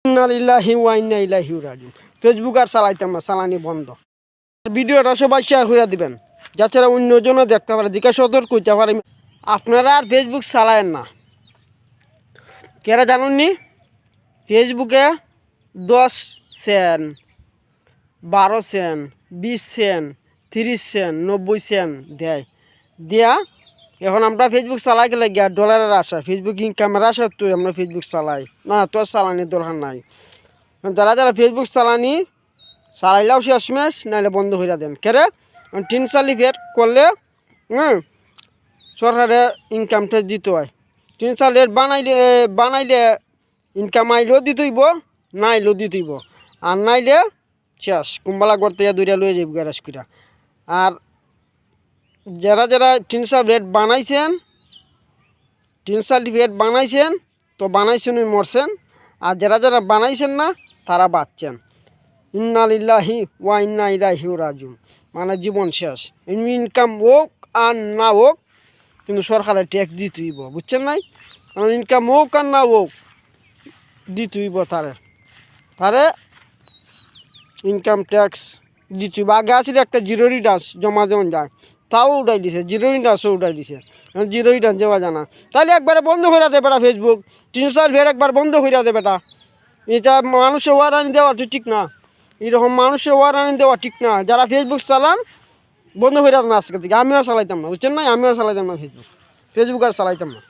ইন্না লিল্লাহি ওয়া ইন্না ইলাইহি রাজিউন। ফেসবুক আর চালাইতাম না, চালানি বন্ধ। ভিডিওটা সবাই শেয়ার করে দিবেন, যাছাড়া অন্যজনও দেখতে পারে, দিকে সতর্ক হইতে পারে। আপনারা আর ফেসবুক চালায়েন না, কেরা জানুননি? ফেসবুকে 10 cent, 12 cent, 20 cent, 30 cent, 90 cent দেয়। দেয়া এখন আমরা ফেসবুক চালাই গেলে গিয়া ডলারের আশা, ফেসবুক ইনকামের আশা তো আমরা ফেসবুক চালাই না। তোর চালানির দরকার নাই। যারা যারা ফেসবুক চালাইলেও শেষমেশ, নাহলে বন্ধ করে দেন। কেরে 3 সালি ফের করলে সরকারে ইনকাম ট্যাক্স দিতে হয়। 3 সালের বানাইলে ইনকাম আইলেও দিতে হইব, না আইলেও দিতে হইব। আর নাইলে শেষ, কুম্বালা করতে দূরে লয়ে যাইব গ্যারেজ করে। আর যারা যারা 3 সাল বানাইছেন, 3 সার্টিফিকেট বানাইছেন, তো বানাইছেন মরছেন। আর যারা যারা বানাইছেন না, তারা বাঁচছেন। ইন্না লিল্লাহি ওয়া ইন্না ইলাইহি রাজিউন, মানে জীবন শেষ। ইনকাম হোক আর না হোক, কিন্তু সরকারের ট্যাক্স দিতেইব, বুঝছেন নাই? কারণ ইনকাম হোক আর না হোক দিতেইব, তারে ইনকাম ট্যাক্স দিতেইব। আগে আসলে একটা জিরো রিটার্ন জমা দেওয়া যায়, তাও উঠাই দিছে, জিরো রিটার্নও উঠাই দিছে। জিরো রিটার্ন দেওয়া জানা, তাহলে একবারে বন্ধ করে দেবে বেটা ফেসবুক। 3 সাল ফের একবার বন্ধ করে দেবে বেটা। এটা মানুষের ওয়ারানি দেওয়া ঠিক না, এরকম মানুষের ওয়ারানি দেওয়া ঠিক না। যারা ফেসবুক চালান বন্ধ করে দেন আজকে থেকে। আমিও চালাইতাম না, বুঝছেন না? আমিও চালাইতাম না ফেসবুক আর চালাইতাম না।